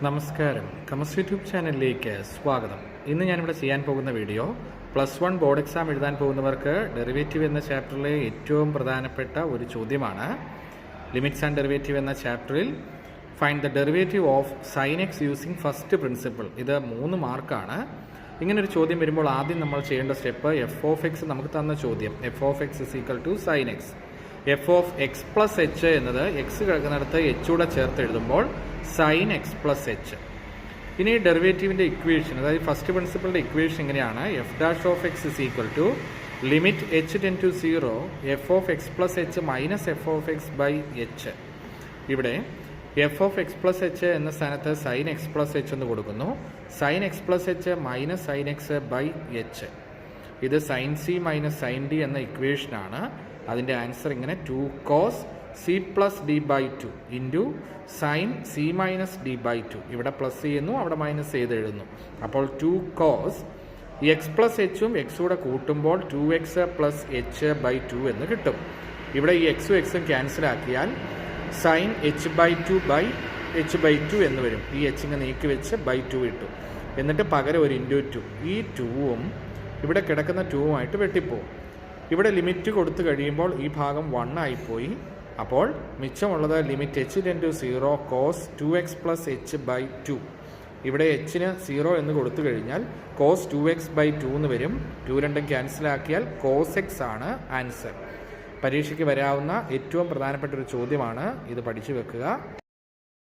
നമസ്കാരം. കമസ് യൂട്യൂബ് ചാനലിലേക്ക് സ്വാഗതം. ഇന്ന് ഞാനിവിടെ ചെയ്യാൻ പോകുന്ന വീഡിയോ +1 ബോർഡ് എക്സാം എഴുതാൻ പോകുന്നവർക്ക് ഡെറിവേറ്റീവ് എന്ന ചാപ്റ്ററിലെ ഏറ്റവും പ്രധാനപ്പെട്ട ഒരു ചോദ്യമാണ്. ലിമിറ്റ്സ് ആൻഡ് ഡെറിവേറ്റീവ് എന്ന ചാപ്റ്ററിൽ find the derivative of sine X using first principle. ഇത് 3 മാർക്കാണ്. ഇങ്ങനൊരു ചോദ്യം വരുമ്പോൾ ആദ്യം നമ്മൾ ചെയ്യേണ്ട സ്റ്റെപ്പ് എഫ് ഓഫ് എക്സ് നമുക്ക് തന്ന ചോദ്യം f of x is equal to sine x. F of x plus h എന്നത് എക്സ് കിടക്കുന്നിടത്ത് എച്ചൂടെ ചേർത്ത് എഴുതുമ്പോൾ സൈൻ എക്സ് പ്ലസ് എച്ച്. ഇനി ഡെറിവേറ്റീവിൻ്റെ ഇക്വേഷൻ, അതായത് ഫസ്റ്റ് പ്രിൻസിപ്പിളിൻ്റെ ഇക്വേഷൻ ഇങ്ങനെയാണ്: f dash of x is equal to limit h tends to 0 f of x plus h minus f of x by h. ഇവിടെ f of x plus h എന്ന സ്ഥാനത്ത് sine x plus H എന്ന് കൊടുക്കുന്നു. Sine x plus h minus sine x by h. ഇത് sine C minus sine D എന്ന ഇക്വേഷനാണ്. അതിൻ്റെ answer ഇങ്ങനെ 2 cos C plus D by 2 into sine C minus D by 2. ഇവിടെ പ്ലസ് ചെയ്യുന്നു, അവിടെ മൈനസ് ചെയ്ത് എഴുതുന്നു. അപ്പോൾ 2 cos എക്സ് പ്ലസ് എച്ചും എക്സൂടെ കൂട്ടുമ്പോൾ 2x പ്ലസ് എച്ച് ബൈ 2 എന്ന് കിട്ടും. ഇവിടെ ഈ എക്സും എക്സും ക്യാൻസൽ ആക്കിയാൽ sine H by 2 by H by 2 എന്ന് വരും. ഈ എച്ചിങ്ങ് നീക്കി വെച്ച് ബൈ 2 കിട്ടും. എന്നിട്ട് പകരം ഒരു ഇൻറ്റു 2. ഈ 2ഉം ഇവിടെ കിടക്കുന്ന 2ഉമായിട്ട് വെട്ടിപ്പോവും. ഇവിടെ ലിമിറ്റ് കൊടുത്തു കഴിയുമ്പോൾ ഈ ഭാഗം 1 ആയിപ്പോയി. അപ്പോൾ മിച്ചമുള്ളത് limit h tends to 0 cos 2x plus h by 2. ഇവിടെ എച്ചിന് 0 എന്ന് കൊടുത്തു കഴിഞ്ഞാൽ കോസ് 2x ബൈ 2 എന്ന് വരും. 2 രണ്ടും ക്യാൻസൽ ആക്കിയാൽ കോസ് എക്സ് ആണ് ആൻസർ. പരീക്ഷയ്ക്ക് വരാവുന്ന ഏറ്റവും പ്രധാനപ്പെട്ട ഒരു ചോദ്യമാണ് ഇത്. പഠിച്ചു വെക്കുക.